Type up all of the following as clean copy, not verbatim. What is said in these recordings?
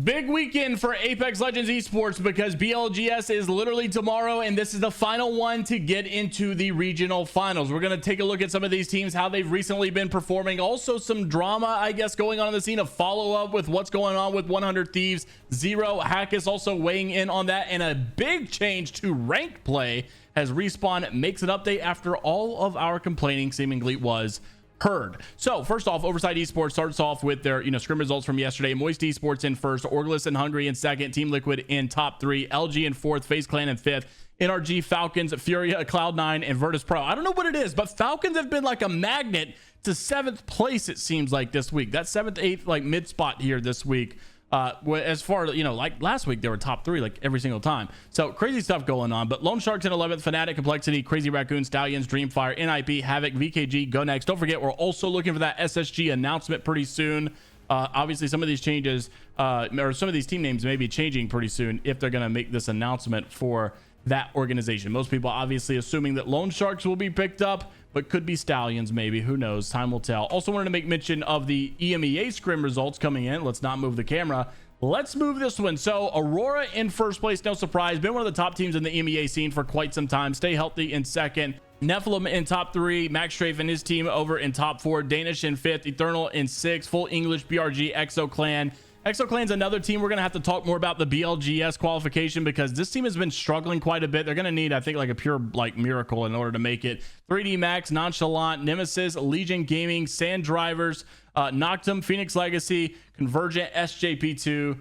Big weekend for Apex Legends Esports because BLGS is literally tomorrow, and this is the final one to get into the regional finals. We're going to take a look at some of these teams, how they've recently been performing. Also some drama, I guess, going on in the scene, a follow-up with what's going on with 100 Thieves. Zer0 Hakis also weighing in on that, and a big change to ranked play as Respawn makes an update after all of our complaining seemingly was heard. So first off, Oversight Esports starts off with their scrim results from yesterday. Moist Esports in first, ALGS and Hungary in second, Team Liquid in top three, LG in fourth, FaZe Clan in fifth, NRG, Falcons, Furia, Cloud9, and Virtus Pro. I don't know what it is, but Falcons have been like a magnet to 7th place, it seems like, this week. That 7th, 8th like mid spot here this week. As far as like last week they were top 3 like every single time. So crazy stuff going on. But Lone Sharks in 11th, Fnatic, Complexity, Crazy Raccoon, Stallions, Dreamfire, NIP, Havoc, VKG, Go Next. Don't forget, we're also looking for that SSG announcement pretty soon. Obviously some of these changes or some of these team names may be changing pretty soon if they're going to make this announcement for that organization. Most people obviously assuming that Lone Sharks will be picked up, but could be Stallions, maybe. Who knows? Time will tell. Also wanted to make mention of the EMEA scrim results coming in. Let's not move the camera. Let's move this one. So Aurora in first place, no surprise. Been one of the top teams in the EMEA scene for quite some time. Stay Healthy in second. Nephilim in top 3. Max Strafe and his team over in top 4. Danish in 5th. Eternal in 6th. Full English, BRG, ExoClan. ExoClan's another team we're going to have to talk more about the BLGS qualification because this team has been struggling quite a bit. They're going to need, I think, like a pure miracle in order to make it. 3D Max, Nonchalant, Nemesis, Legion Gaming, Sand Drivers, Noctum, Phoenix Legacy, Convergent, SJP2,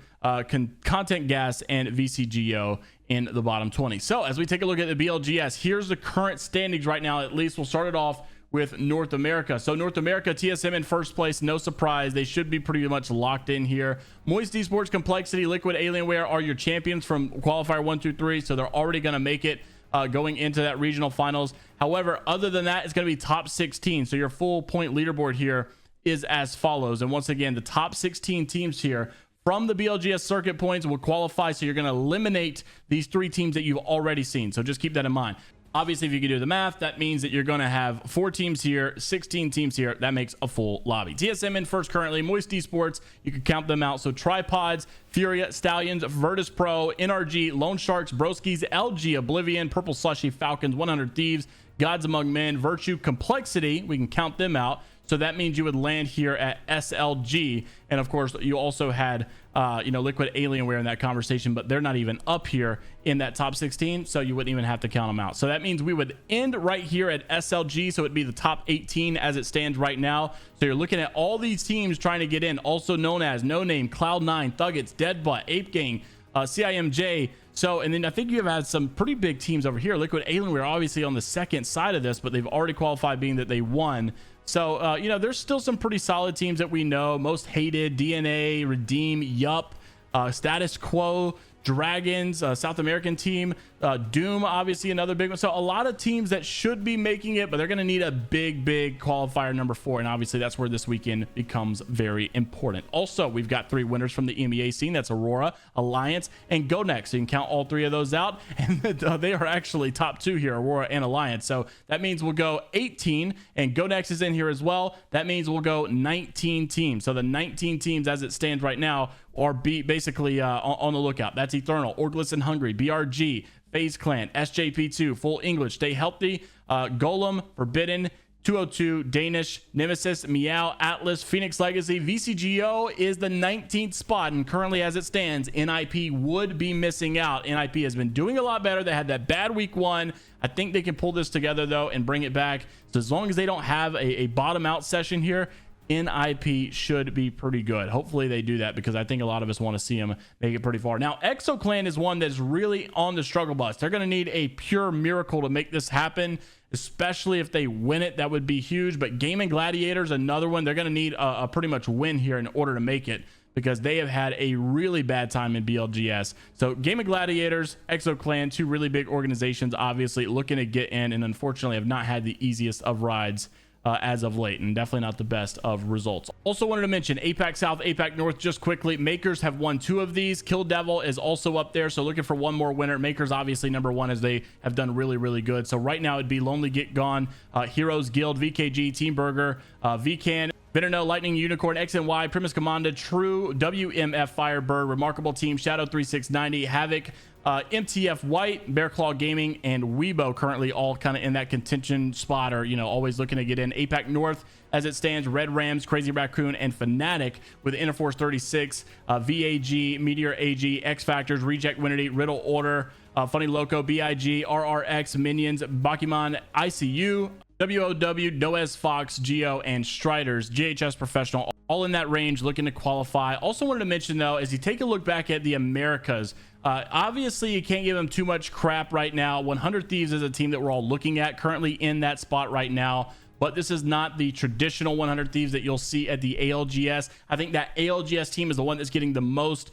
Content Gas, and VCGO in the bottom 20. So as we take a look at the BLGS, here's the current standings right now. At least we'll start it off with North America. So North America, TSM in first place, no surprise. They should be pretty much locked in here. Moist Esports, Complexity, Liquid, Alienware are your champions from qualifier 1, 2, 3. So they're already going to make it going into that regional finals. However, other than that, it's going to be top 16. So your full point leaderboard here is as follows. And once again, the top 16 teams here from the BLGS circuit points will qualify. So you're going to eliminate these 3 teams that you've already seen. So just keep that in mind. Obviously, if you can do the math, that means that you're going to have 4 teams here, 16 teams here. That makes a full lobby. TSM in first currently. Moist Esports, you can count them out. So Tripods, Furia, Stallions, Virtus Pro, NRG, Lone Sharks, Broskis, LG, Oblivion, Purple Slushy, Falcons, 100 Thieves, Gods Among Men, Virtue, Complexity. We can count them out. So that means you would land here at SLG. And of course, you also had, Liquid, Alienware in that conversation, but they're not even up here in that top 16. So you wouldn't even have to count them out. So that means we would end right here at SLG. So it'd be the top 18 as it stands right now. So you're looking at all these teams trying to get in, also known as No Name, Cloud9, Thuggets, Deadbutt, Ape Gang, CIMJ. So, and then I think you have had some pretty big teams over here. Liquid, Alienware obviously on the second side of this, but they've already qualified, being that they won. So, there's still some pretty solid teams that we know. Most Hated, DNA, Redeem, Yup, Status Quo, Dragons, South American team, Doom, obviously another big one. So a lot of teams that should be making it, but they're going to need a big qualifier number 4. And obviously that's where this weekend becomes very important. Also, we've got 3 winners from the EMEA scene. That's Aurora, Alliance, and Go Next. So you can count all 3 of those out. And they are actually top 2 here, Aurora and Alliance. So that means we'll go 18, and Go Next is in here as well. That means we'll go 19 teams. So the 19 teams as it stands right now are basically on the lookout. That's Eternal, ALGS and Hungary, BRG, FaZe Clan, SJP2, Full English, Stay Healthy, Golem, Forbidden, 202, Danish, Nemesis, Meow, Atlas, Phoenix Legacy. VCGO is the 19th spot, and currently as it stands, NIP would be missing out. NIP has been doing a lot better. They had that bad week 1. I think they can pull this together though and bring it back. So as long as they don't have a bottom out session here, NIP should be pretty good. Hopefully they do that, because I think a lot of us want to see them make it pretty far. Now, ExoClan is one that's really on the struggle bus. They're going to need a pure miracle to make this happen, especially if they win it. That would be huge. But Gaming Gladiators, another one. They're going to need a pretty much win here in order to make it, because they have had a really bad time in BLGS. So Gaming Gladiators, ExoClan, 2 really big organizations, obviously looking to get in, and unfortunately have not had the easiest of rides as of late, and definitely not the best of results. Also wanted to mention APAC South, APAC North just quickly. Makers have won 2 of these. Kill Devil is also up there, so looking for one more winner. Makers obviously number 1, as they have done really good. So right now it'd be Lonely Get Gone, Heroes Guild, VKG, Team Burger, VCAN, Veneno, Lightning Unicorn, X and Y, Primus Commander, True, WMF Firebird, Remarkable Team, Shadow 3690, Havoc, MTF White, Bear Claw Gaming, and Weibo currently all kind of in that contention spot, or always looking to get in. APAC North as it stands, Red Rams, Crazy Raccoon, and Fnatic with Interforce 36, VAG, Meteor AG, X Factors, Reject Winity, Riddle Order, Funny Loco, BIG, RRX, Minions, Bakuman, ICU, WOW, Noes Fox, Geo, and Striders, GHS Professional, all in that range looking to qualify. Also wanted to mention though, as you take a look back at the Americas, obviously you can't give them too much crap right now. 100 Thieves is a team that we're all looking at currently in that spot right now, but this is not the traditional 100 Thieves that you'll see at the ALGS. I think that ALGS team is the one that's getting the most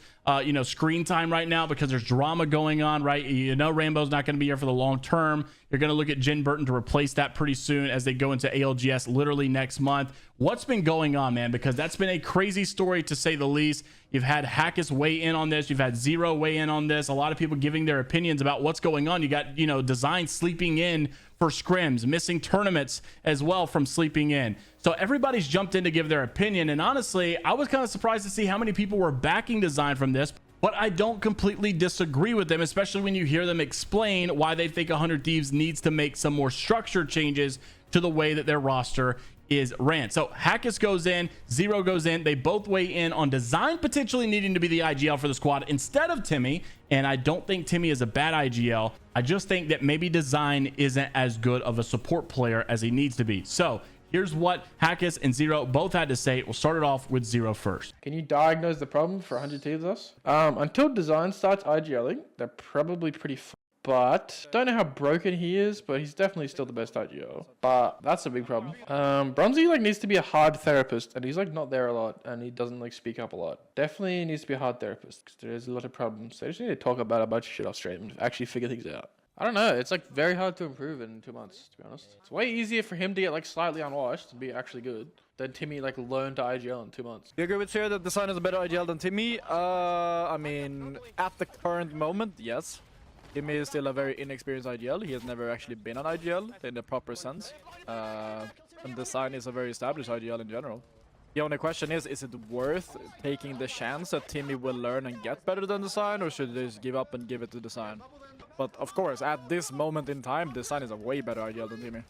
screen time right now because there's drama going on, right? Rainbow's not going to be here for the long term. You're going to look at Jen Burton to replace that pretty soon as they go into ALGS literally next month. What's been going on, man? Because that's been a crazy story to say the least. You've had Hakis weigh in on this. You've had Zer0 weigh in on this. A lot of people giving their opinions about what's going on. You got, Design sleeping in for scrims, missing tournaments as well from sleeping in. So everybody's jumped in to give their opinion. And honestly, I was kind of surprised to see how many people were backing Design from this, but I don't completely disagree with them, especially when you hear them explain why they think 100 Thieves needs to make some more structure changes to the way that their roster is ran. So Hakis goes in, Zer0 goes in. They both weigh in on Design potentially needing to be the IGL for the squad instead of Timmy. And I don't think Timmy is a bad IGL. I just think that maybe Design isn't as good of a support player as he needs to be. So here's what Hakis and Zer0 both had to say. We'll start it off with Zer0 first. Can you diagnose the problem for 100 Thieves us? Until Design starts IGLing, they're probably pretty but don't know how broken he is, but he's definitely still the best IGL. But that's a big problem. Bronzy needs to be a hard therapist, and he's not there a lot, and he doesn't speak up a lot. Definitely needs to be a hard therapist because there's a lot of problems. They just need to talk about a bunch of shit off stream and actually figure things out. I don't know. It's very hard to improve in 2 months, to be honest. It's way easier for him to get slightly unwashed and be actually good than Timmy learn to IGL in 2 months. You agree with Zer that Design is a better IGL than Timmy? I mean, at the current moment, yes. Timmy is still a very inexperienced IGL. He has never actually been an IGL in the proper sense. And Design is a very established IGL in general. The only question is it worth taking the chance that Timmy will learn and get better than Design, or should they just give up and give it to Design? But of course, at this moment in time, Design is a way better IGL than Timmy.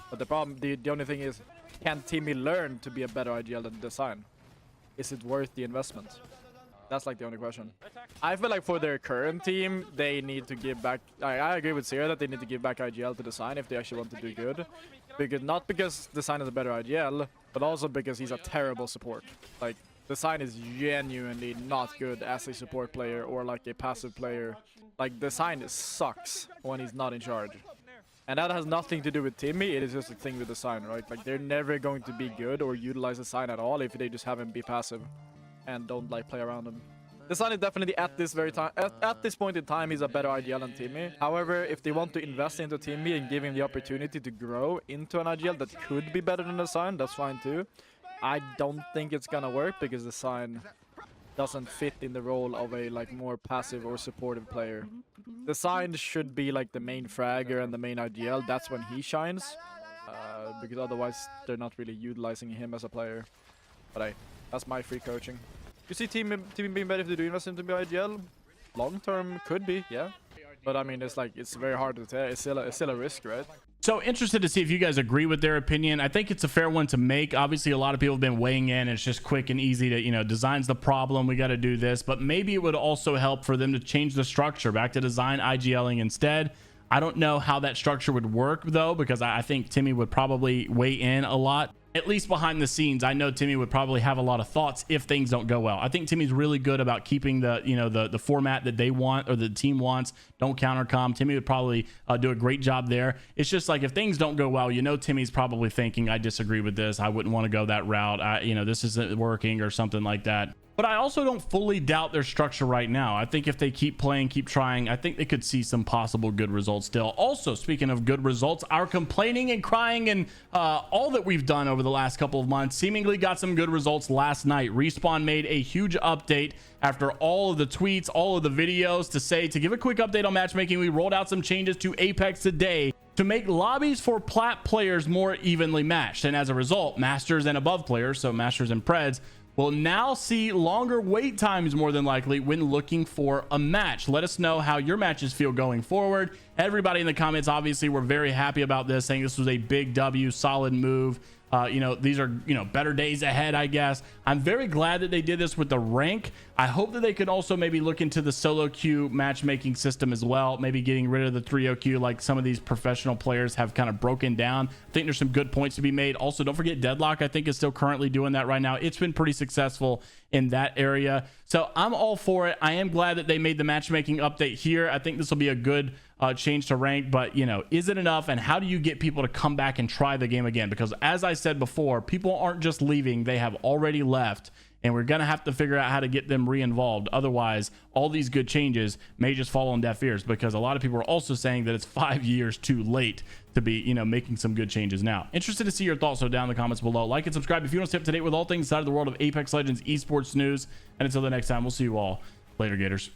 But the problem, the only thing is, can Timmy learn to be a better IGL than Design? Is it worth the investment? That's the only question. I feel for their current team, they need to give back. I agree with Zer that they need to give back IGL to Design if they actually want to do good. Not because Design is a better IGL, but also because he's a terrible support. Design is genuinely not good as a support player or a passive player. Design sucks when he's not in charge. And that has nothing to do with Timmy, it is just a thing with Design, right? They're never going to be good or utilize Design at all if they just have him be passive and don't play around him. Design is definitely at this point in time, he's a better IGL than Timmy. However, if they want to invest into Timmy and give him the opportunity to grow into an IGL that could be better than Design, that's fine too. I don't think it's gonna work because Design doesn't fit in the role of a more passive or supportive player. Design should be the main fragger and the main IGL. That's when he shines, because otherwise they're not really utilizing him as a player. But that's my free coaching. You see team being better if they do invest into IGL? Long term could be, yeah. But I mean, it's very hard to tell. It's still a risk, right? So interested to see if you guys agree with their opinion. I think it's a fair one to make. Obviously, a lot of people have been weighing in. It's just quick and easy to, Design's the problem. We got to do this. But maybe it would also help for them to change the structure back to Design IGLing instead. I don't know how that structure would work, though, because I think Timmy would probably weigh in a lot. At least behind the scenes, I know Timmy would probably have a lot of thoughts if things don't go well. I think Timmy's really good about keeping the, the format that they want or the team wants. Don't countercom. Timmy would probably do a great job there. It's just if things don't go well, Timmy's probably thinking, I disagree with this. I wouldn't want to go that route. This isn't working or something like that. But I also don't fully doubt their structure right now. I think if they keep playing, keep trying, I think they could see some possible good results still. Also, speaking of good results, our complaining and crying and all that we've done over the last couple of months seemingly got some good results last night. Respawn made a huge update after all of the tweets, all of the videos to give a quick update on matchmaking. We rolled out some changes to Apex today. to make lobbies for plat players more evenly matched. And as a result, masters and above players, so masters and preds, will now see longer wait times more than likely when looking for a match. Let us know how your matches feel going forward. Everybody in the comments, obviously, we're very happy about this, saying this was a big W, solid move. You know, these are, you know, better days ahead, I guess. I'm very glad that they did this with the rank. I hope that they could also maybe look into the solo queue matchmaking system as well, maybe getting rid of the 3-0 queue like some of these professional players have kind of broken down. I think there's some good points to be made. Also, don't forget Deadlock, I think, is still currently doing that right now. It's been pretty successful in that area. So I'm all for it. I am glad that they made the matchmaking update here. I think this will be a good change to rank, but you know, is it enough? And how do you get people to come back and try the game again? Because as I said before, people aren't just leaving, they have already left, and we're gonna have to figure out how to get them re-involved. Otherwise, all these good changes may just fall on deaf ears, because a lot of people are also saying that it's 5 years too late to be, you know, making some good changes now. Interested to see your thoughts, so down in the comments below. Like and subscribe if you want to stay up to date with all things inside of the world of Apex Legends esports news. And until the next time, we'll see you all later, Gators.